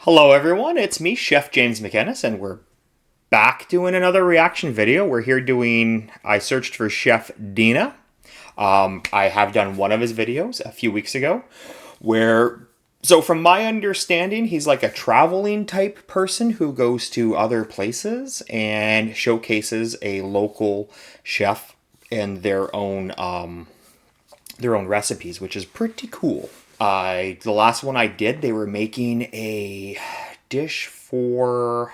Hello everyone, it's me, Chef James MacInnis, and we're back doing another reaction video. We're here I searched for Chef Deena. I have done one of his videos a few weeks ago, so from my understanding, he's like a traveling type person who goes to other places and showcases a local chef and their own recipes, which is pretty cool. The last one I did, they were making a dish for,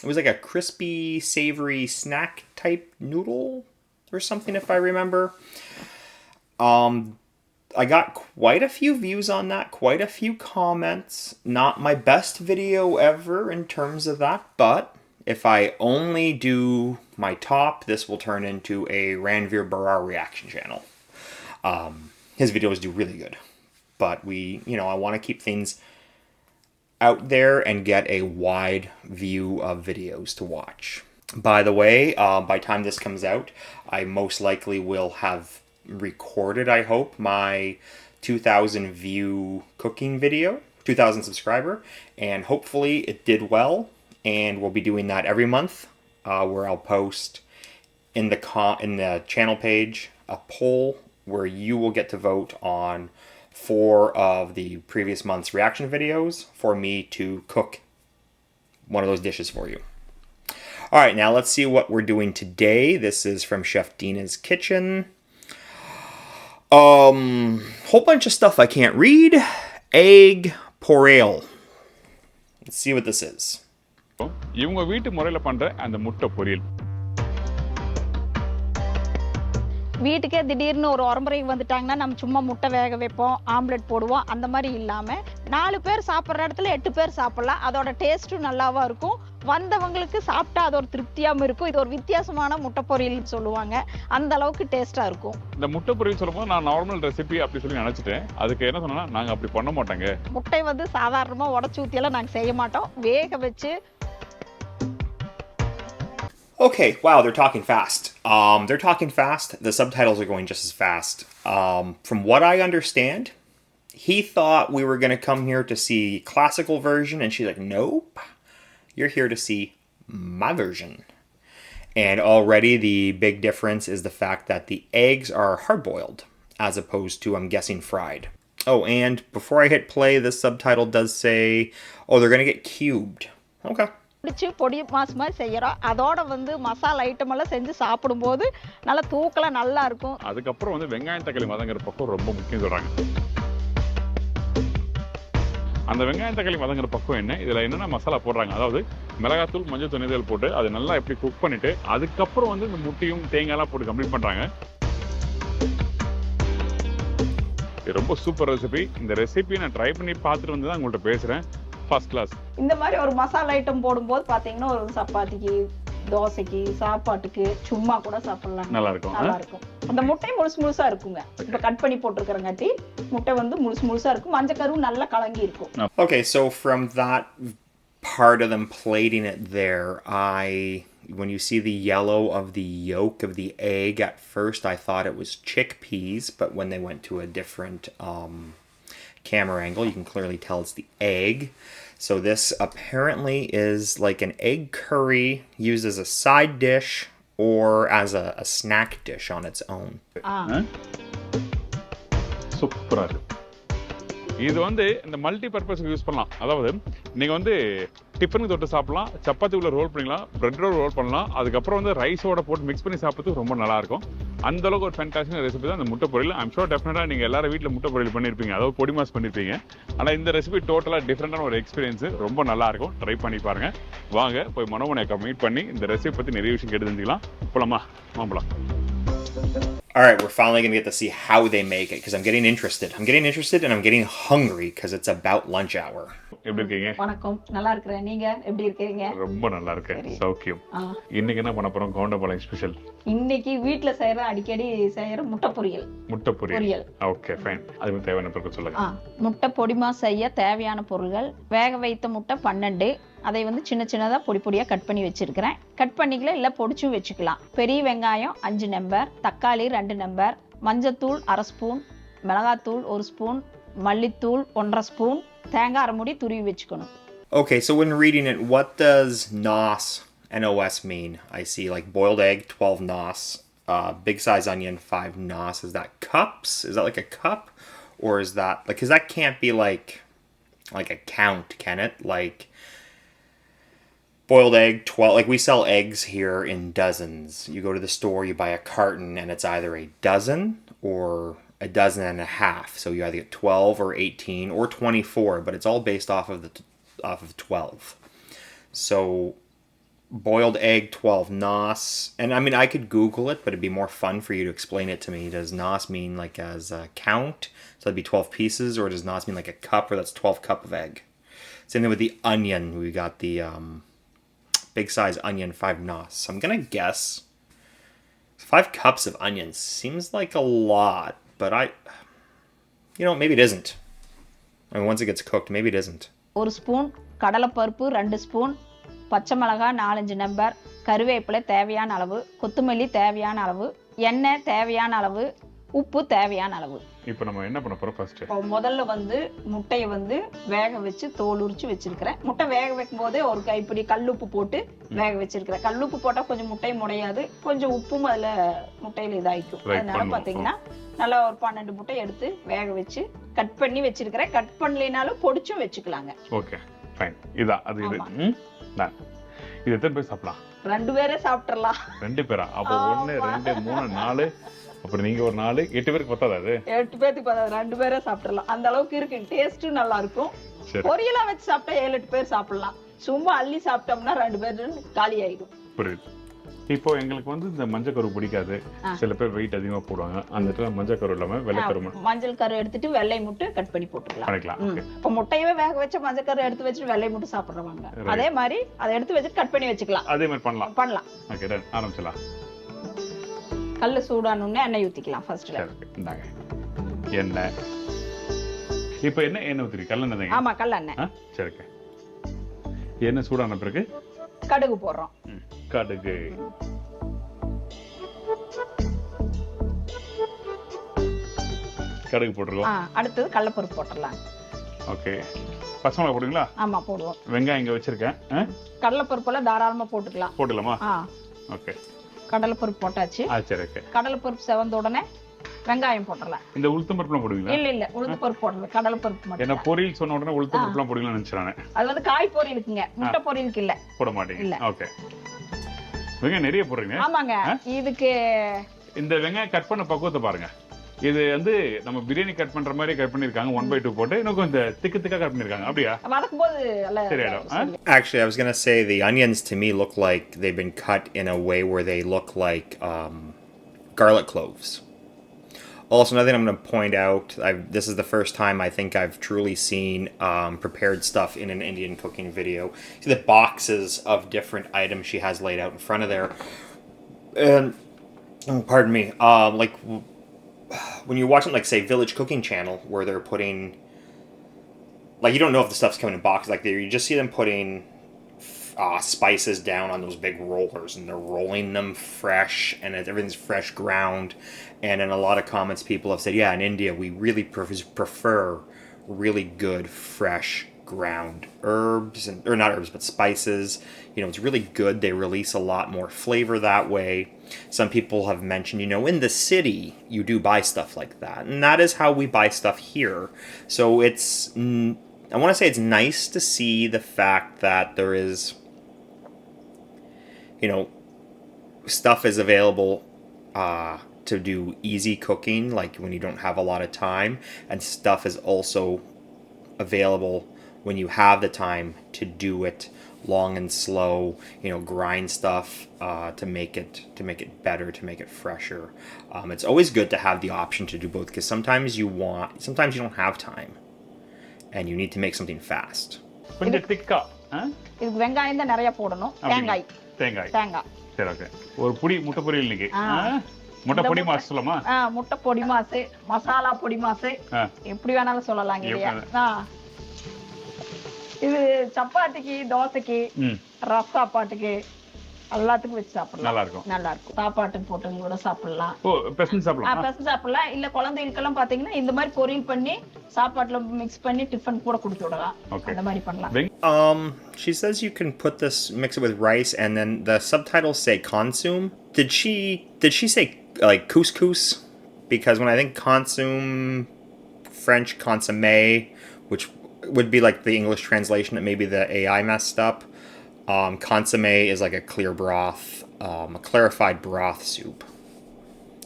it was like a crispy, savory snack type noodle or something, if I remember. I got quite a few views on that, quite a few comments. Not my best video ever in terms of that, but if I only do my top, this will turn into a Ranveer Brar reaction channel. His videos do really good. But I want to keep things out there and get a wide view of videos to watch. By the way, by the time this comes out, I most likely will have recorded, I hope, my 2,000 view cooking video, 2,000 subscriber, and hopefully it did well, and we'll be doing that every month, where I'll post in the channel page a poll where you will get to vote on 4 of the previous month's reaction videos for me to cook one of those dishes for you. All right, now let's see what we're doing today. This is from Chef Deena's kitchen. Whole bunch of stuff I can't read. Egg Poriyal. Let's see what this is. இவங்க வீட்டு முறையில பண்ற அந்த முட்டை பொரியல். வீட்டுக்கே திடீர்னு ஒரு உரம்பரை வந்துட்டாங்கன்னா நம்ம சும்மா முட்டை வேக வைப்போம், ஆம்லெட் போடுவோம். அந்த மாதிரி இல்லாம 4 பேர் சாப்பிட்ற இடத்துல 8 பேர் சாப்பிடலாம். அதோட டேஸ்ட்டும் நல்லாவா இருக்கும். வந்தவங்களுக்கு சாப்பிட்டா அது ஒரு திருப்தியாவும் இருக்கும். இது ஒரு வித்தியாசமான முட்டை பொரியல்னு சொல்லுவாங்க. அந்த அளவுக்கு டேஸ்டா இருக்கும். இந்த முட்டை பொரியல் சொல்லும்போது நான் நார்மல் ரெசிபி அப்படி சொல்லி நினைச்சிட்டேன். அதுக்கு என்ன சொன்னா நாங்க அப்படி பண்ண மாட்டாங்க. முட்டை சாதாரணமா உடைச்சு ஊத்தியெல்லாம் நாங்க செய்ய மாட்டோம். வேக வச்சு. Okay, wow, they're talking fast. The subtitles are going just as fast. From what I understand, he thought we were going to come here to see classical version, and she's like, nope, you're here to see my version. And already the big difference is the fact that the eggs are hard-boiled, as opposed to, I'm guessing, fried. Oh, and before I hit play, this subtitle does say, oh, they're going to get cubed. Okay. பொடி mass மாதிரி செய்யறோம். அதோட masala item எல்லாம் செஞ்சு சாப்பிடும்போது நல்லா தூக்கலா நல்லா இருக்கும். அதுக்கப்புறம் வெங்காயம் தக்காளி வதங்குற பக்கம் ரொம்ப முக்கியம் சொல்றாங்க. அந்த வெங்காயம் தக்காளி வதங்குற பக்கம் என்ன, இதுல என்னென்ன மசாலா போடுறாங்க, அதாவது மிளகாத்தூள், மஞ்சள் தூள் போட்டு அதை நல்லா எப்படி குக் பண்ணிட்டு அதுக்கப்புறம் இந்த முட்டையும் தேங்காய்லாம் போட்டு கம்ப்ளீட் பண்றாங்க. இது ரொம்ப சூப்பர் ரெசிபி. இந்த ரெசிபி நான் ட்ரை பண்ணி பார்த்துட்டு வந்து தான் உங்கள்கிட்ட பேசுறேன். First class. இந்த மாதிரி ஒரு மசாலா ஐட்டம் போடும்போது பாத்தீங்கன்னா ஒரு சப்பாத்திக்கு, தோசைக்கு, சாப்பாட்டுக்கு சும்மா கூட சாப்பிடலாம். நல்லா இருக்கும். அந்த முட்டை முழுசா இருக்குங்க. இப்ப கட் பண்ணி போட்டுருக்கறங்காட்டி முட்டை முழுசா இருக்கும். மஞ்சக்கரு நல்லா கலங்கி இருக்கும். Okay, so from that part of them plating it there, when you see the yellow of the yolk of the egg, at first I thought it was chickpeas, but when they went to a different camera angle, you can clearly tell it's the egg. So this apparently is like an egg curry used as a side dish or as a snack dish on its own. சூப்பரா இருக்கு. இது இந்த multi பர்பஸ்க்கு use பண்ணலாம். அதாவது நீங்க டிஃபனுக்கு தொட்டு சாப்பிடலாம், சப்பாத்தி உள்ள ரோல் பண்ணிக்கலாம், பிரெட் ரோல் பண்ணலாம். அதுக்கப்புறம் ரைஸோட போட்டு மிக்ஸ் பண்ணி சாப்பிட்றதுக்கு ரொம்ப நல்லா இருக்கும். அந்த அளவுக்கு ஒரு ஃபேண்டாஸ்டிக் ரெசிபி தான் இந்த முட்டை பொரியல். ஐம் ஷோர் டெஃபினட்டா நீங்க எல்லாரும் வீட்டில் முட்டை பொரியல் பண்ணியிருப்பீங்க, அதாவது பொடி மாஸ் பண்ணியிருப்பீங்க. ஆனால் இந்த ரெசிபி டோட்டலா டிஃப்ரெண்டான ஒரு எக்ஸ்பீரியன்ஸ், ரொம்ப நல்லா இருக்கும். ட்ரை பண்ணி பாருங்க. வாங்க போய் மனோமனையை மீட் பண்ணி இந்த ரெசிபி பத்தி நிறைய விஷயம் கேட்டு தெரிஞ்சுக்கலாம். போலாமா? மாம்பழம். All right, we're finally going to get to see how they make it because I'm getting interested and I'm getting hungry because it's about lunch hour. எப்படி இருக்கீங்க? வணக்கம், நல்லா இருக்கேன். நீங்க எப்படி இருக்கீங்க? ரொம்ப நல்லா இருக்கேன். சௌக்கியம். இன்னைக்கு என்ன பண்ண போறோம்? கவுண்டபாளையம் ஸ்பெஷல். இன்னைக்கு வீட்ல அடிக்கடி செய்யற முட்டை பொரியல். Okay fine. அதுக்கு தேவையான பொருட்கள் சொல்லுங்க. முட்டை பொடிமா செய்ய தேவையான பொருட்கள்: வேக வைத்த முட்டை 12, அதை சின்ன சின்னதா பொடி பொடியா கட் பண்ணி வச்சிருக்கிறேன். கட் பண்ணிக்கலாம், இல்ல பொடிச்சும் வச்சுக்கலாம். பெரிய வெங்காயம் 5 நம்பர், தக்காளி 2 நம்பர், மஞ்சத்தூள் 1/2 ஸ்பூன், மிளகாத்தூள் 1 ஸ்பூன், மல்லித்தூள் 1/2 ஸ்பூன், தேங்காய் அரை மூடி துருவி வச்சுக்கணும். Okay, so when reading it, what does NOS, NOS mean? I see like boiled egg, 12 NOS, big size onion, 5 NOS. Is that cups? Is that like a cup? Or is that like, because that can't be like a count, can it? Like boiled egg, 12, like we sell eggs here in dozens. You go to the store, you buy a carton, and it's either a dozen or a dozen and a half. So you either get 12 or 18 or 24, but it's all based off of 12. So boiled egg, 12 NOS. And I mean, I could Google it, but it'd be more fun for you to explain it to me. Does NOS mean like as a count? So that'd be 12 pieces, or does NOS mean like a cup, or that's 12 cup of egg? Same thing with the onion. We got the big size onion, 5 NOS. So I'm gonna guess 5 cups of onions seems like a lot, but maybe it isn't. I mean, once it gets cooked, maybe it isn't. 1 spoon கடலைப்பருப்பு, 2 spoon பச்சை மிளகாய் 4-5 number, கருவேப்பிலை தேவையான அளவு, கொத்தமல்லி தேவையான அளவு, எண்ணெய் தேவையான அளவு, உப்பு தேவையான அளவு. இப்போ நம்ம என்ன பண்ண போறோம் ஃபர்ஸ்ட்? முதல்ல முட்டையை வேக வச்சு தோல் உரிச்சு வச்சிருக்கிறேன். முட்டை வேக வைக்கும் போதே ஒரு கைப்பிடி கல்லுப்பு போட்டு வேக வச்சிருக்கிறேன். கல்லுப்பு போட்டா கொஞ்சம் முட்டை முடையாது, கொஞ்சம் உப்பும் அதுல முட்டையில இதாயிக்கும். அதனால பாத்தீங்கன்னா நல்லா ஒரு 12 முட்டை எடுத்து வேக வச்சு கட் பண்ணி வச்சிருக்கிறேன். கட் பண்ணலைனாலும் பொடிச்சும் வச்சுக்கலாங்க. Okay fine. இதான் அது இது. இது எத்தனை பேர் சாப்பிடலாம்? 2 பேரே சாப்பிடலாம். 2 பேரா? அப்போ 1 2 3 4, அப்புறம் நீங்க ஒரு 4, 8 பேருக்கு பத்தாதா? அது 8 பேருக்கு பத்தாது, 2 பேரே சாப்பிடலாம். அந்த அளவுக்கு இருக்கு. டேஸ்டும் நல்லா இருக்கும். பொரியலா வச்சு சாப்பிட்டா 7-8 பேர் சாப்பிடலாம். சும்மா அள்ளி சாப்பிட்டோம்னா 2 பேர் காலி ஆயிடும். புரியுது. இப்போ எங்களுக்கு இந்த மஞ்சள் கரு பிடிக்காது, சில பேர் வெயிட் அதிகமா போடுவாங்க. அந்த இடத்துல மஞ்சள் கரு இல்லாம வெள்ளை கரு, மஞ்சள் கரு எடுத்துட்டு வெள்ளை முட்டை கட் பண்ணி போட்டுக்கலாம். இப்போ முட்டையவே வேக வச்ச மஞ்சள் கரு எடுத்து வச்சு வெள்ளை முட்டை சாப்பிடுறவங்க அதே மாதிரி அதை எடுத்து வச்சு கட் பண்ணி வச்சுக்கலாம். அதே மாதிரி பண்ணலாம். ஓகே டன், ஆரம்பிச்சலாம். கல்ல சூடானோனே எண்ணெய் ஊத்திக்கலாம். ஃபர்ஸ்ட்ல இந்தாங்க எண்ணெய். இப்போ எண்ணெய் ஊத்திரி கல்லெண்ணெய். ஆமா கல்லெண்ணெய். சரி ஓகே. எண்ணெய் சூடான பிறகு கடுகு போடுறோம். கடுகு, கடுகு போட்டுருவோம். அடுத்தது கடலைப்பருப்பு போட்டுடலாம். ஓகே. பச்சை மிளகாய் போடுவீங்களா? ஆமா போடுவோம். வெங்காயம் இங்க வச்சிருக்கேன். கடலைப்பருப்புலாம் தாராளமா போட்டுக்கலாம். போடலாமா? ஓகே. கடலைப்பருப்பு போட்டாச்சு. சரி ஓகே. கடலைப்பருப்பு செவந்த உடனே வெங்காயம் போட்டுறலாம். இந்த உளுத்தம் பருப்புலாம் போடுவீங்களா? இல்ல உளுந்து பருப்பு போடல, கடலைப்பருப்பு மட்டும். என்ன பொரியல் சொன்ன உடனே உளுத்தம் பருப்புலாம் போடுவீங்கன்னு நினைச்சறானே. அது காய் பொரியலுக்குங்க, முட்டை பொரியலுக்கு இல்ல. போட மாட்டீங்க. ஓகே. வெங்காயம் நிறைய போடுறீங்க? ஆமாங்க. இதுக்கு இந்த வெங்காயம் கட் பண்ண பக்குவத்தை பாருங்க. இது நம்ம பிரியாணி கட் பண்ற மாதிரி கட் பண்ணிருக்காங்க. 1/2 போட்டு இன்னும் கொஞ்சம் திக்கா கட் பண்ணிருக்காங்க. அப்படியே வதக்கும்போது Actually, I was going to say the onions to me look like they've been cut in a way where they look like garlic cloves. Also, another thing I'm going to point out, this is the first time I think I've truly seen prepared stuff in an Indian cooking video. See the boxes of different items she has laid out in front of there. And, pardon me, like when you're watching, like, say, Village Cooking Channel, where they're putting, like, you don't know if the stuff's coming in boxes. Like, you just see them putting spices down on those big rollers, and they're rolling them fresh, and everything's fresh ground. And in a lot of comments, people have said, yeah, in India, we really prefer really good, fresh, ground herbs, or not herbs, but spices. It's really good. They release a lot more flavor that way. Some people have mentioned, in the city, you do buy stuff like that. And that is how we buy stuff here. So I want to say it's nice to see the fact that there is, stuff is available to do easy cooking, like when you don't have a lot of time, and stuff is also available when you have the time to do it long and slow, grind stuff to make it better, to make it fresher. It's always good to have the option to do both, because sometimes you don't have time and you need to make something fast. கொஞ்சம் திக்கா இதுக்கு வெங்காயம் தான் நிறைய போடணும். தேங்காய் சரி okay. ஒரு புடி முட்டை பொரியல் இன்னைக்கு. முட்டை பொடி மாஸ் சொல்லமா? முட்டை பொடி மாஸ், மசாலா பொடி மாஸ், எப்படி வேணாலும் சொல்லலாம் இல்லையா? இது சப்பாத்திக்கு, தோசைக்கு, ரஸ் சாப்பாட்டுக்கு எல்லாத்துக்கும் வச்சு சாப்பிடலாம். நல்லா இருக்கும். நல்லா இருக்கும். சாப்பாட்டுக்கு போட்டு கூட சாப்பிடலாம். ஓ பெசஞ்சு சாப்பிடலாம். பெசஞ்சு சாப்பிடலாம். இல்ல குழந்தைகளுக்கெல்லாம் பாத்தீங்கன்னா இந்த மாதிரி பொரியல் பண்ணி சாப்பாட்டுல மிக்ஸ் பண்ணி டிஃபன் கூட கொடுத்து விடலாம். அந்த மாதிரி பண்ணலாம். She says you can put this, mix it with rice, and then the subtitles say consume. Did she say like couscous? Because when I think consume, French consommé, which would be like the English translation that maybe the AI messed up. Consommé is like a clear broth, a clarified broth soup.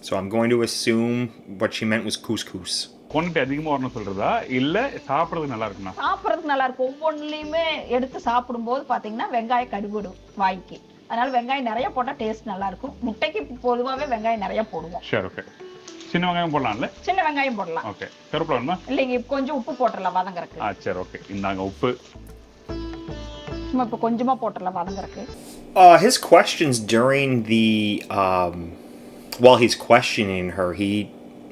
So I'm going to assume what she meant was couscous. Quantity அதிகமாக வரணும் சொல்றதா இல்ல சாப்பிட்றதுக்கு நல்லா இருக்குண்ணா? சாப்பிட்றதுக்கு நல்லா இருக்கும். ஒவ்வொன்றிலையுமே எடுத்து சாப்பிடும்போது பார்த்தீங்கன்னா வெங்காயம் கருவிடும் வாய்க்கு. அதனால வெங்காயம் நிறைய போட்டால் டேஸ்ட் நல்லா இருக்கும். முட்டைக்கு பொதுவாகவே வெங்காயம் நிறைய போடுவோம். சரி ஓகே. சின்ன வெங்காயம் போடலாம்ல? சின்ன வெங்காயம் போடலாம். ஓகே. கருவேப்பிலை வேணுமா? இல்லைங்க கொஞ்சம் உப்பு போட்டுடலாம் வதங்கறதுக்கு. சரி ஓகே. இந்தாங்க உப்பு. சும்மா இப்போ கொஞ்சமா போட்டுடலாம் வதங்கறதுக்கு. His questions during the while he's questioning her,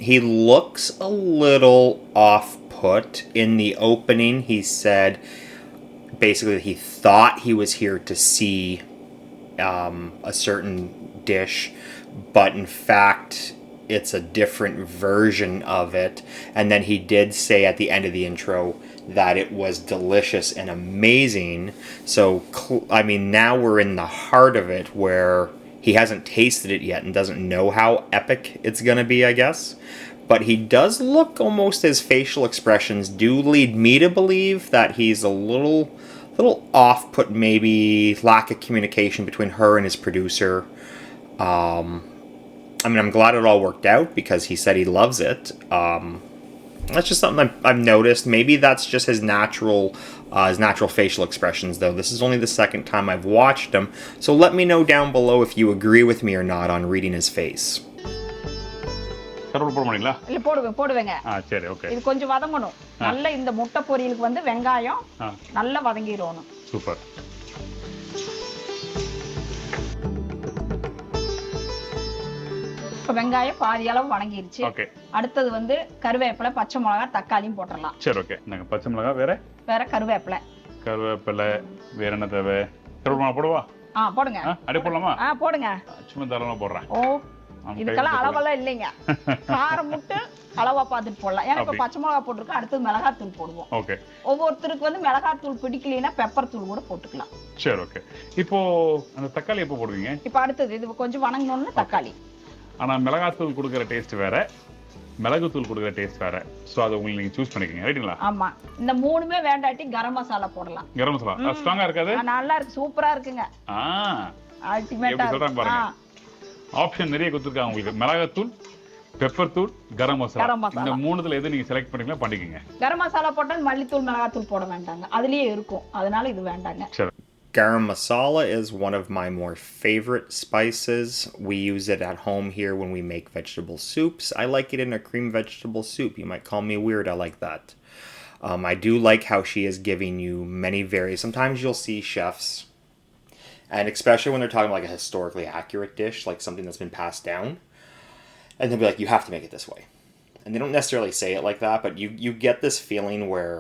he looks a little off-put. In the opening, he said basically that he thought he was here to see a certain dish, but in fact it's a different version of it. And then he did say at the end of the intro that it was delicious and amazing. So I mean, now we're in the heart of it where he hasn't tasted it yet and doesn't know how epic it's gonna be, I guess. But he does look, almost his facial expressions do lead me to believe that he's a little off-put, maybe lack of communication between her and his producer. I mean, I'm glad it all worked out because he said he loves it. That's just something I've noticed. Maybe that's just his natural facial expressions, though. This is only the second time I've watched him, so let me know down below if you agree with me or not on reading his face. கருவேப்பிலை போட மாட்டீங்களா? இல்ல போடுவேங்க. சரி okay. இது கொஞ்சம் வதங்கணும். நல்ல இந்த முட்டை பொரியலுக்கு வந்து வெங்காயம் நல்லா வதங்கிரணும். சூப்பர். இப்போ வெங்காயம் பாதி அளவு வதங்கிருச்சு. ஓகே. அடுத்து வந்து கருவேப்பிலை, பச்சை மிளகாய், தக்காளியும் போட்டுறலாம். சரி ஓகே. நாங்க பச்சை மிளகாய் வேற கருவேப்பிலை வேற என்ன தேவை? கருவேப்பிலை போடுவா? போடுங்க. அடி போடலாமா? போடுங்க. சும்மா தாராளமா போடுறேன். இதுக்கெல்லாம் அளவெல்லாம் இல்லைங்க. காரம் முட்டு அளவா பார்த்துட்டு போடலாம். ஏன்னா இப்ப பச்சை மிளகாய் போட்டுருக்கோம். அடுத்து மிளகாய் தூள் போடுவோம். ஓகே. ஒவ்வொருத்தருக்கு வந்து மிளகாய் தூள் பிடிக்கலைன்னா பெப்பர் தூள் கூட போட்டுக்கலாம். சரி ஓகே. இப்போ அந்த தக்காளி எப்போ போடுவீங்க? இப்போ அடுத்தது இது கொஞ்சம் வணங்கணும்னு தக்காளி. ஆனா மிளகாய் தூள் கொடுக்குற டேஸ்ட் வேற, மிளகு தூள் கொடுக்குற டேஸ்ட் வேற. சோ அதை உங்களுக்கு நீங்க சூஸ் பண்ணிக்கங்க. ரைட்டுங்களா? ஆமா. இந்த மூணுமே வேண்டாட்டி கரம் மசாலா போடலாம். கரம் மசாலா ஸ்ட்ராங்கா இருக்காது? நல்லா இருக்கு. சூப்பரா இருக்குங்க. அல்டிமேட்டா சொல்றாங்க பாருங்க. ஆப்ஷன் நிறைய கொடுத்துருக்காங்க உங்களுக்கு. மிளகாத்தூள், பெப்பர் தூள், கரம் மசாலா. இந்த மூணுத்துல எது நீங்க செலக்ட் பண்ணீங்களா பண்ணிக்கங்க. கரம் மசாலா போட்டா மல்லித்தூள், மிளகாத்தூள் போட வேண்டாங்க. அதுலயே இருக்கும். அதனால இது வேண்டாங்க. சரி. Garam masala is one of my more favorite spices. We use it at home here when we make vegetable soups. I like it in a cream vegetable soup. You might call me weird. I like that. I do like how she is giving you many various. Sometimes you'll see chefs, and especially when they're talking about like a historically accurate dish, like something that's been passed down, and they'll be like, you have to make it this way. And they don't necessarily say it like that, but you get this feeling where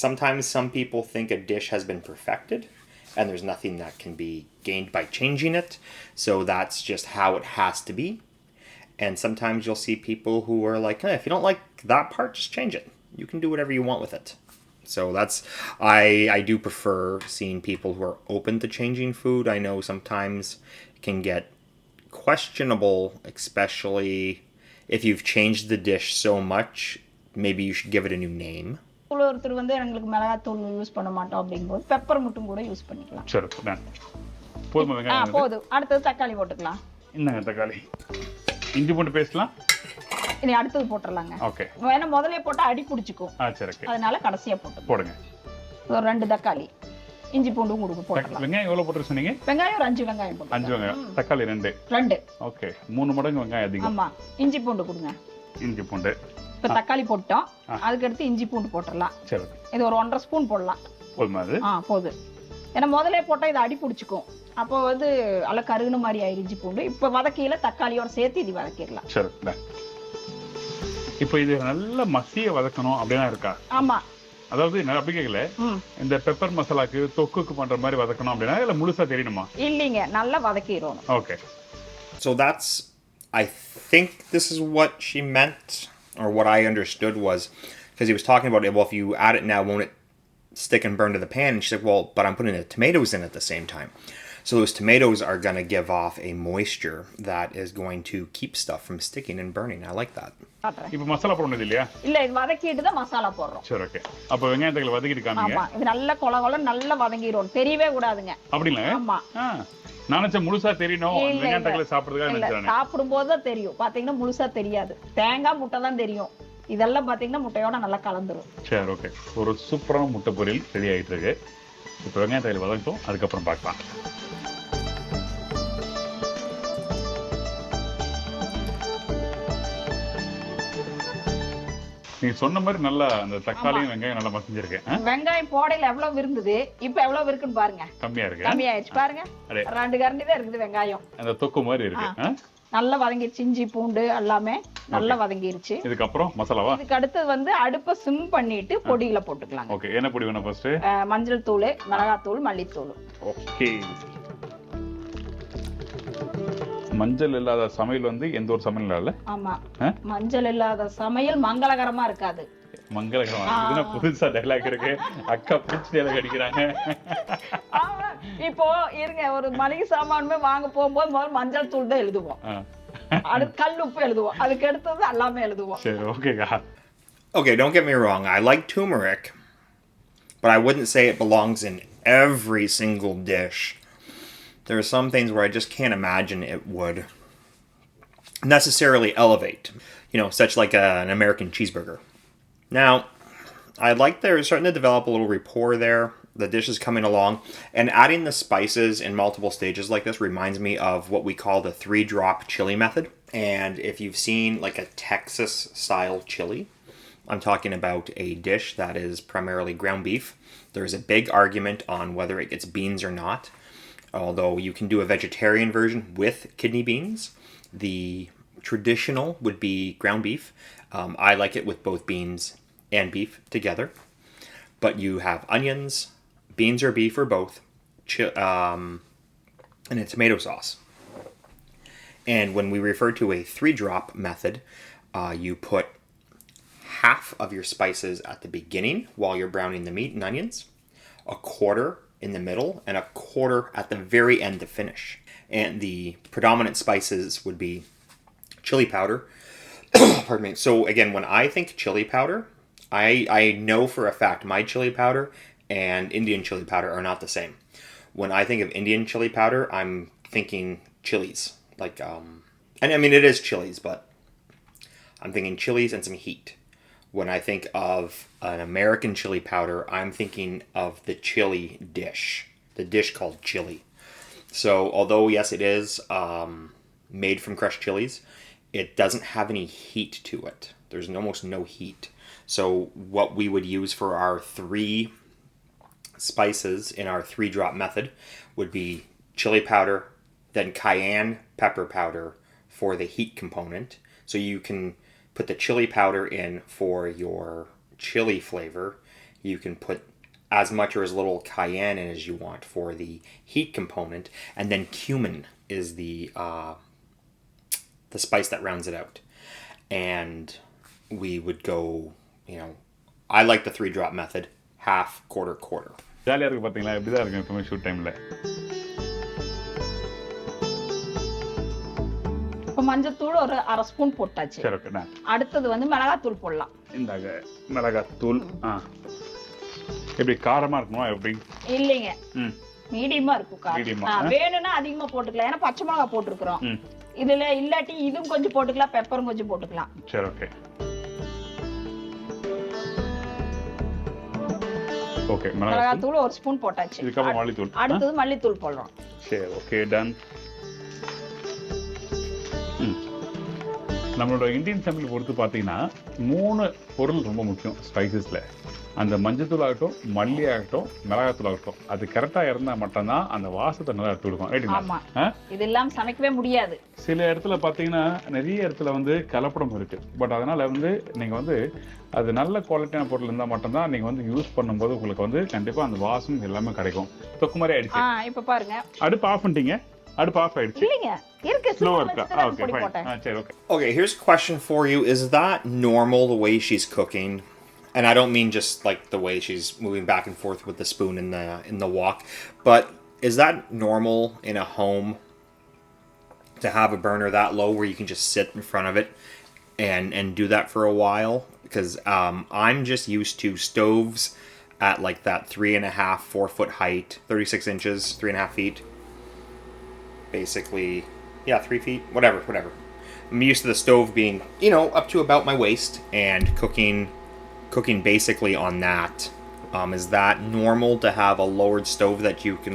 sometimes some people think a dish has been perfected and there's nothing that can be gained by changing it. So that's just how it has to be. And sometimes you'll see people who are like, if you don't like that part, just change it. You can do whatever you want with it. So that's, I do prefer seeing people who are open to changing food. I know sometimes it can get questionable, especially if you've changed the dish so much, maybe you should give it a new name. ஒருத்தர் வந்து எங்களுக்கு மிளகாய் தூள் use பண்ண மாட்டோம் அப்படிங்கும்போது pepper மட்டும் கூட யூஸ் பண்ணிக்கலாம். சரி. போதுமா வெங்காயம்? போதும். அடுத்து தக்காளி போட்டுக்கலாம். என்னங்க தக்காளி? இஞ்சி பூண்டு பேஸ்ட்லாம் இனி அடுத்து போட்டுறலாங்க. ஓகே. வேணா முதல்லயே போட்டா அடி பிடிச்சுக்கும். சரி ஓகே. அதனால கடைசியா போடுங்க. ஒரு 2 தக்காளி, இஞ்சி பூண்டும் கொடுங்க போட்டுறலாம். வெங்காயம் எவ்வளவு போட்டு சொன்னீங்க? வெங்காயம் ஒரு 5 வெங்காயம் போடுங்க. 5 வெங்காயம். தக்காளி 2. ஓகே. 3 மடங்கு வெங்காயம் அதிகம். ஆமா. இஞ்சி பூண்டு கொடுங்க. இஞ்சி பூண்டு. இப்ப தக்காளி போட்டோம். அதுக்கு அடுத்து இஞ்சி பூண்டு போட்டுறலாம். சரி. இது ஒரு 1.5 ஸ்பூன் போடலாம். போதுமா அது? போதும். ஏன்னா முதல்ல போட்டா இது அடி பிடிச்சுக்கும். அப்போ வந்து அல கருகுன மாதிரி ஆயிரும் இஞ்சி பூண்டு. இப்ப வதக்கியில தக்காளியோட சேர்த்து இது வதக்கிடலாம். சரி. இப்போ இது நல்ல மசிய வதக்கணும் அப்படினா இருக்கா? ஆமா. அதாவது நான் அப்படி கேட்கல, இந்த பெப்பர் மசாலாக்கு தொக்குக்கு பண்ற மாதிரி வதக்கணும் அப்படின்னா இல்ல முழுசா தெரியணுமா? இல்லைங்க, நல்லா வதக்கிடணும். Okay. So that's, I think this is what she meant, or what I understood was, because he was talking about, well, if you add it now, won't it stick and burn to the pan? And she's like, well, but I'm putting the tomatoes in at the same time. So those tomatoes are going to give off a moisture that is going to keep stuff from sticking and burning. I like that. இப்போ மசாலா போடுறது இல்லையா? இல்ல, இது வதக்கிட்டு தான் மசாலா போடுறோம். சரி, okay. அப்ப வெங்காயத்தை வதக்கிட்டு காமிங்க. ஆமா, இது நல்ல கொல நல்லா வதங்கிரும், தெரியவே கூடாதுங்க. அப்படி இல்ல? ஆமா. நான் நினைச்ச முழுசா தெரியணும், வெங்காயத்தை சாப்பிடுறதுக்காக நினைச்சேன். சாப்பிடும்போது தான் தெரியும், பாத்தீங்கன்னா முழுசா தெரியாது. தேங்காய் முட்டை தான் தெரியும். இதெல்லாம் பாத்தீங்கன்னா முட்டையோட நல்லா கலந்துரும். சரி, ஓகே. ஒரு சூப்பரான முட்டை பொரியல் ரெடி ஆயிட்டு இருக்கு. இப்போ வெங்காயத்தை வதக்கிட்டோம், அதுக்கப்புறம் பார்க்கலாம். நீ சொன்ன மாதிரி நல்லா அந்த தக்காளியும் வெங்காயம் நல்லா மசிஞ்சிருக்கு. வெங்காயம் போடையில எவ்வளவு இருந்தது, இப்ப எவ்வளவு இருக்குன்னு பாருங்க. கம்மியா இருக்கு. கம்மியாயிடுச்சு பாருங்க. 2 கரண்டி தான் இருக்குது வெங்காயம். அந்த தொக்கு மாதிரி இருக்கு. நல்லா வதங்கிருச்சு, இஞ்சி பூண்டு எல்லாமே நல்லா வதங்கிருச்சு. இதுக்கப்புறம் மசாலாவா? இதுக்கு அடுத்து வந்து அடுப்பை சிம் பண்ணிட்டு பொடியில போட்டுக்கலாம். ஓகே. என்ன பொடி வேணும் ஃபர்ஸ்ட்? மஞ்சள் தூள், மிளகாய் தூள், மல்லித்தூள். ஓகே. மஞ்சள் இல்லாத சமையல் வந்து எந்த ஒரு சமையல் இல்ல. ஆமா, மஞ்சள் இல்லாத சமையல் மங்களகரமா இருக்காது. மங்களகரமா இதுனா புதுசா டயலாக் இருக்கு. அக்கா புடிச்சு டயலாக் அடிக்கிறாங்க. இப்போ இருங்க, ஒரு மளிகை சாமானுமே வாங்க போகும்போது முதல்ல மஞ்சள் தூள் தான் எழுதுவோம், அடுத்து கல் உப்பு எழுதுவோம், அதுக்கு அடுத்தது எல்லாமே எழுதுவோம். சரி, ஓகேக்கா. Okay, don't get me wrong. I like turmeric, but I wouldn't say it belongs in every single dish. There are some things where I just can't imagine it would necessarily elevate, such like an American cheeseburger. Now, I like they're starting to develop a little rapport there. The dish is coming along, and adding the spices in multiple stages like this reminds me of what we call the 3-drop chili method. And if you've seen like a Texas style chili, I'm talking about a dish that is primarily ground beef. There's a big argument on whether it gets beans or not. Although you can do a vegetarian version with kidney beans. The traditional would be ground beef. I like it with both beans and beef together. But you have onions, beans or beef or both, and a tomato sauce. And when we refer to a 3-drop method, you put half of your spices at the beginning while you're browning the meat and onions, a quarter in the middle, and a quarter at the very end to finish. And the predominant spices would be chili powder. Pardon me. So again, when I think chili powder, I know for a fact my chili powder and Indian chili powder are not the same. When I think of Indian chili powder, I'm thinking chilies. Like, and I mean, it is chilies, but I'm thinking chilies and some heat. When I think of an American chili powder, I'm thinking of the chili dish, the dish called chili. So although, yes, it is made from crushed chilies, it doesn't have any heat to it. There's almost no heat. So what we would use for our 3 spices in our 3-drop method would be chili powder, then cayenne pepper powder for the heat component. So you can put the chili powder in for your chili flavor. You can put as much or as little cayenne in as you want for the heat component, and then cumin is the spice that rounds it out. And we would go, I like the 3-drop method, half, quarter. ஜாலியா இருக்கு பாத்தீங்களா? இப்படிதான் இருக்கு எப்பவுமே shoot டைம்ல. இப்போ மஞ்சள் தூள் ஒரு 1/2 ஸ்பூன் போட்டாச்சு. சரி, ஓகே. அடுத்தது வந்து மிளகாய் தூள் போடலாம். இந்தாங்க மிளகாய் தூள். எப்படி காரமா இருக்குமா எப்படி? இல்லைங்க, மீடியமா இருக்கும் காரம். வேணும்னா அதிகமா போட்டுக்கலாம், ஏன்னா பச்சை மிளகாய் போட்டுருக்கிறோம். இதுல இல்லாட்டி இதுவும் கொஞ்சம் போட்டுக்கலாம், பெப்பரும் கொஞ்சம் போட்டுக்கலாம். சரி, ஓகே. ஓகே, மிளகாய் தூள் 1 ஸ்பூன் போட்டாச்சு. இதுக்கப்புறம் மல்லித்தூள். அடுத்தது மல்லித்தூள் போடுறோம். சரி, ஓகே, டன். நம்மளோட இந்தியன் சமையல் பொறுத்து பார்த்தீங்கன்னா 3 பொருள் ரொம்ப முக்கியம் ஸ்பைசஸ்ல. அந்த மஞ்சத்தூள் ஆகட்டும், மல்லி ஆகட்டும், மிளகாத்தூள் ஆகட்டும், அது கரெக்டாக இருந்தால் மட்டும்தான் அந்த வாசத்தை நல்லா எடுத்து கொடுக்கும். ரைட்டுங்களா? இது இல்லாமல் சமைக்கவே முடியாது. சில இடத்துல பார்த்தீங்கன்னா நிறைய இடத்துல வந்து கலப்படம் இருக்கு. பட் அதனால வந்து நீங்கள் வந்து அது நல்ல குவாலிட்டியான பொருள் இருந்தால் மட்டும்தான் நீங்கள் வந்து யூஸ் பண்ணும்போது உங்களுக்கு வந்து கண்டிப்பாக அந்த வாசம் எல்லாமே கிடைக்கும். தொக்கு மாதிரி ஆயிடுச்சு. இப்போ பாருங்க, அடுப்பு ஆஃப் பண்ணிட்டீங்க. அடுப்பு ஆஃப் ஆயிடுச்சு. இல்லைங்க, இருக்கு, ஸ்லோ இருக்கா? Okay fine. சரி okay. Okay, here's a question for you. Is that normal the way she's cooking? And I don't mean just like the way she's moving back and forth with the spoon in the wok, but is that normal in a home to have a burner that low where you can just sit in front of it and do that for a while? Because I'm just used to stoves at like that 3.5, 4 foot height, 36 inches, 3.5 feet. Basically, yeah, 3 feet, whatever. I'm used to the stove being, up to about my waist and cooking basically on that. Is that normal to have a lowered stove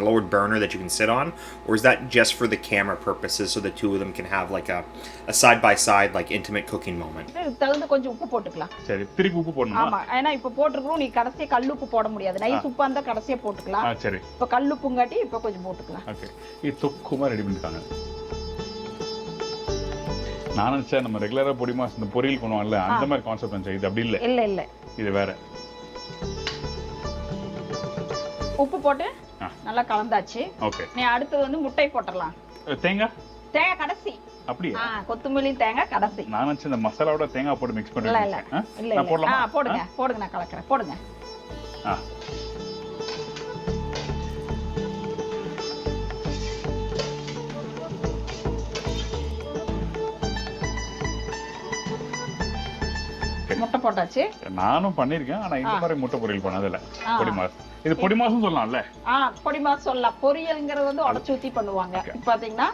lowered burner that you can sit on, or is that just for the camera purposes so the two of them can have like a side by side like intimate cooking moment? தகுந்த கொஞ்சம் உப்பு போட்டுக்கலாம். சரி, திருப்பி உப்பு போடணுமா? ஆமா, ஏன்னா இப்ப போட்டுறோம், நீ கடைசியா கல்லுப்பு போட முடியாது. நைஸ் உப்பு அந்த கடைசியா போட்டுக்கலாம். சரி, இப்ப கல்லுப்புங்காட்டி இப்ப கொஞ்சம் போட்டுக்கலாம். ஓகே. இது தொக்குமா ரெடி பண்ணிட்டாங்க. நான் நினைச்சேன் நம்ம ரெகுலரா பொடி மாஸ் இந்த பொரியல் பண்ணுவோம்ல அந்த மாதிரி கான்செப்ட் நினைச்சேன். இது அப்படி இல்ல. இது வேற. உப்பு போட்டு நல்லா கலந்தாச்சு. ஓகே. நீ அடுத்து வந்து முட்டை போட்டுறலாம். தேங்காய் கடைசி. அப்படியே? கொத்தமல்லி தேங்காய் கடைசி. நான் நினைச்சேன் இந்த மசாலாவோட தேங்காய் போட்டு மிக்ஸ் பண்ணி. இல்ல. போடுங்க நான் கலக்குறேன். போடுங்க. முட்டை போட்டாச்சு. நானும் பண்ணிருக்கேன், ஆனா இந்த மாதிரி முட்டை பொரியல் பண்ணதில்ல. பொடி மாஸ். இது பொடி மாஸ்னு சொல்லலாம்ல? பொடி மாஸ் சொல்லலாம். பொரியல்ங்கிறது வந்து உடைச்சு ஊத்தி பண்ணுவாங்க. பாத்தீங்கன்னா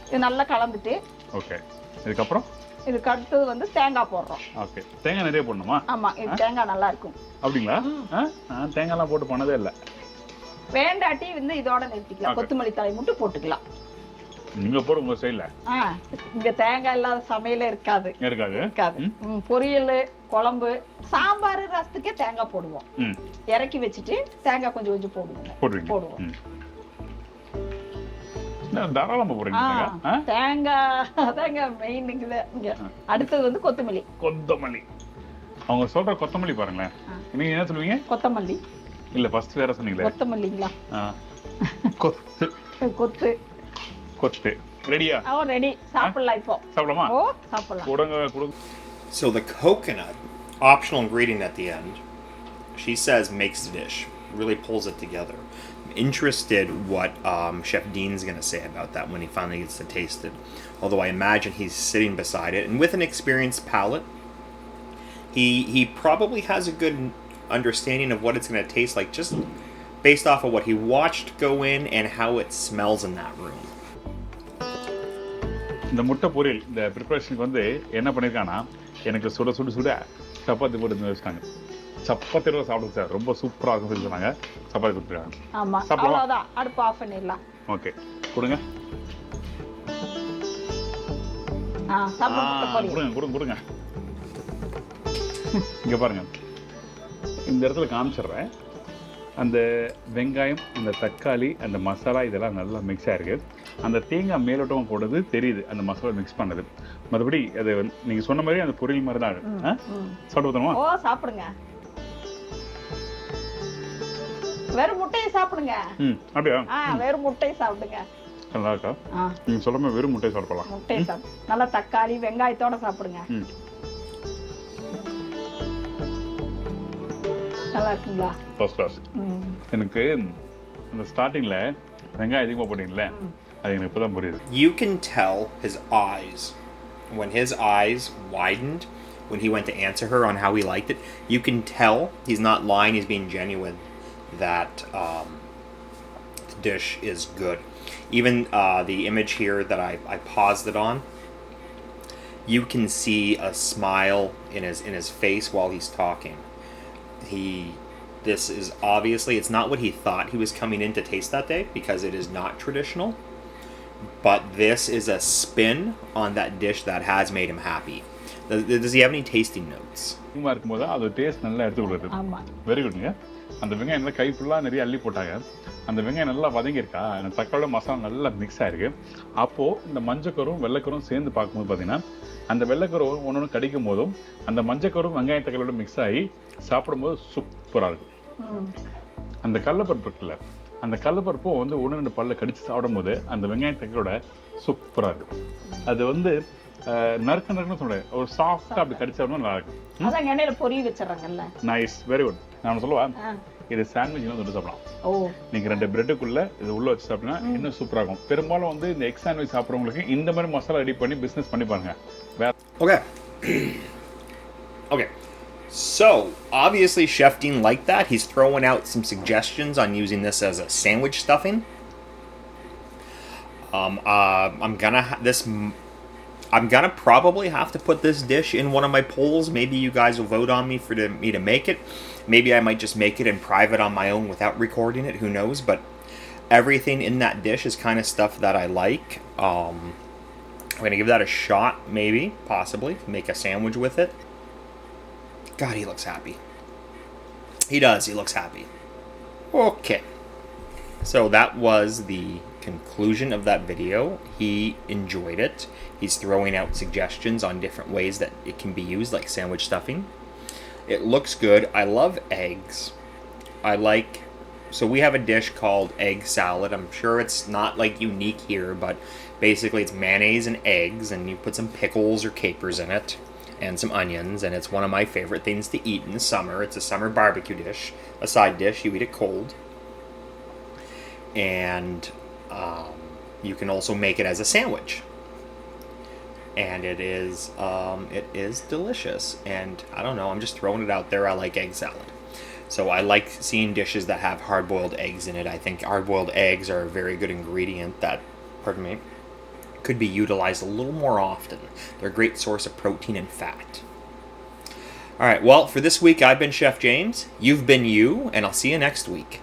இது நல்லா கலந்துட்டு. ஓகே. இதுக்கு அப்புறம் இதுக்கு அடுத்து வந்து தேங்காய் போடுறோம். ஓகே. தேங்காய் நிறைய போடணுமா? ஆமா, இது தேங்காய் நல்லா இருக்கும். அப்படிங்களா? நான் தேங்காய்லாம் போட்டு பண்ணதே இல்ல. வேண்டாட்டி வந்து இதோட நிறுத்திக்கலாம். கொத்தமல்லி தழை மட்டும் போட்டுக்கலாம். நீங்க போற உங்க ஸ்டைல்ல. இங்க தேங்காய் இல்லாத சமையலே இருக்காது. பொரியல், குழம்பு, சாம்பார், ரசத்துக்கே தேங்காய் போடுவோம். இறக்கி வச்சுட்டு தேங்காய் கொஞ்சம் கொஞ்சம் போடுவோம். தாராளமா போடுறீங்க. தேங்காய் மெயின் இங்க. அடுத்தது வந்து கொத்தமல்லி. அவங்க சொல்ற கொத்தமல்லி பாருங்களேன். நீங்க என்ன சொல்லுவீங்க? கொத்தமல்லி இல்ல, ஃபர்ஸ்ட் வேற சொன்னீங்களே. கொத்தமல்லிங்களா? கொத்து. ரெடியா? ரெடி. சாப்பிடலாம் இப்போ. சாப்பிடலாமா? சாப்பிடலாம். கொடுங்க. So the coconut, optional ingredient at the end, she says makes the dish, really pulls it together. I'm interested what Chef Dean's going to say about that when he finally gets to taste it. Although I imagine he's sitting beside it, and with an experienced palate, he probably has a good understanding of what it's going to taste like just based off of what he watched go in and how it smells in that room. இந்த முட்டை பொரியல் இந்த ப்ரிப்பரேஷனுக்கு வந்து என்ன பண்ணியிருக்காங்கன்னா, எனக்கு சுட சப்பாத்தி போட்டு வச்சுட்டாங்க. சப்பாத்தியோட சாப்பிடுங்க சார், ரொம்ப சூப்பராக இருக்குன்னு சொன்னாங்க. சப்பாத்தி கொடுத்துருக்காங்க. ஆமா, அவ்வளவுதான். அடுப்பு ஆஃப் பண்ணிடலாம். ஓகே, கொடுங்க. கொடுங்க. இங்க பாருங்க, இந்த இடத்துல காமிச்சிடுறேன். அந்த வெங்காயம், அந்த தக்காளி, அந்த மசாலா இதெல்லாம் நல்லா மிக்ஸ் ஆயிருக்கு. அந்த தேங்காய் மேலோட்டமாக போடுறது தெரியுது, அந்த மசாலா மிக்ஸ் பண்ணது. மற்றபடி அது நீங்கள் சொன்ன மாதிரி அந்த பொரியல் மாதிரி தான் சாப்பிடுவோமா? சாப்பிடுங்க. வெறும் முட்டையை சாப்பிடுங்க. அப்படியா? வெறும் முட்டையை சாப்பிடுங்க. நல்லா இருக்கா? நீங்கள் சொல்லாம வெறும் முட்டையை சாப்பிடலாம். முட்டையை சாப்பிடு. நல்லா தக்காளி வெங்காயத்தோட சாப்பிடுங்க. நல்லா இருக்குங்களா? First class. எனக்கு அந்த ஸ்டார்டிங்ல வெங்காயம் அதிகமாக போட்டீங்கல்ல, அது எனக்கு இப்பதான் புரியுது. You can tell his eyes, when his eyes widened when he went to answer her on how he liked it, you can tell he's not lying, he's being genuine that the dish is good. Even the image here that I paused it on, you can see a smile in his face while he's talking. This is obviously, it's not what he thought he was coming in to taste that day, because it is not traditional, but this is a spin on that dish that has made him happy. Does he have any tasting notes? அதிகமாக இருக்கும்போது அது taste நல்லா எடுத்துக்கொள்ளுது. ஆமா. Very குட்ங்க. அந்த வெங்காயம் நல்லா கை ஃபுல்லாக நிறைய அள்ளி போட்டாங்க. அந்த வெங்காயம் நல்லா வதங்கியிருக்கா, அந்த தக்காளி மசாலா நல்லா மிக்ஸ் ஆகிருக்கு. அப்போது இந்த மஞ்சக்கரும் வெள்ளைக்கரும் சேர்ந்து பார்க்கும்போது பார்த்தீங்கன்னா அந்த வெள்ளைக்கரும் ஒன்று கடிக்கும் போதும் அந்த மஞ்சக்கரும் வெங்காய தக்காளியோட மிக்ஸ் ஆகி சாப்பிடும்போது சூப்பராக இருக்கும். அந்த கடலைப்பருப்பு இருக்குல்ல, அந்த கடலைப்பருப்பும் வந்து 1-2 பல்ல கடிச்சு சாப்பிடும்போது அந்த வெங்காய தக்காளியோட சூப்பராக இருக்கும். அது வந்து நறுக்குன்னு சொல்கிறேன், ஒரு சாஃப்டாக அப்படி கடிச்சாலும் நல்லா இருக்கும். அதான் எண்ணெயில பொரிய வச்சிடறாங்கல்ல. Nice, very good. நான் சொல்லுவா இது சாண்ட்விச் தொட்டு சாப்பிடலாம். நீங்கள் 2 பிரெட்டுக்குள்ளே இது உள்ளே வச்சு சாப்பிட்டீங்கன்னா இன்னும் சூப்பராக இருக்கும். பெரும்பாலும் வந்து இந்த எக் சாண்ட்விச் சாப்பிட்றவங்களுக்கு இந்த மாதிரி மசாலா ரெடி பண்ணி பிஸ்னஸ் பண்ணி பாருங்க. Okay. Okay. So, obviously Chef Dean liked that. He's throwing out some suggestions on using this as a sandwich stuffing. I'm gonna probably have to put this dish in one of my polls. Maybe you guys will vote on me me to make it. Maybe I might just make it in private on my own without recording it. Who knows? But everything in that dish is kind of stuff that I like. I'm gonna give that a shot. Maybe, possibly, make a sandwich with it. God, he looks happy. He does. He looks happy. Okay. So that was the conclusion of that video. He enjoyed it. He's throwing out suggestions on different ways that it can be used, like sandwich stuffing. It looks good. I love eggs. So we have a dish called egg salad. I'm sure it's not like unique here, but basically it's mayonnaise and eggs, and you put some pickles or capers in it and some onions, and it's one of my favorite things to eat in the summer. It's a summer barbecue dish, a side dish. You eat it cold. And you can also make it as a sandwich. And it is delicious. And I don't know, I'm just throwing it out there. I like egg salad. So I like seeing dishes that have hard-boiled eggs in it. I think hard-boiled eggs are a very good ingredient that, could be utilized a little more often. They're a great source of protein and fat. Alright, well, for this week I've been Chef James, you've been you, and I'll see you next week.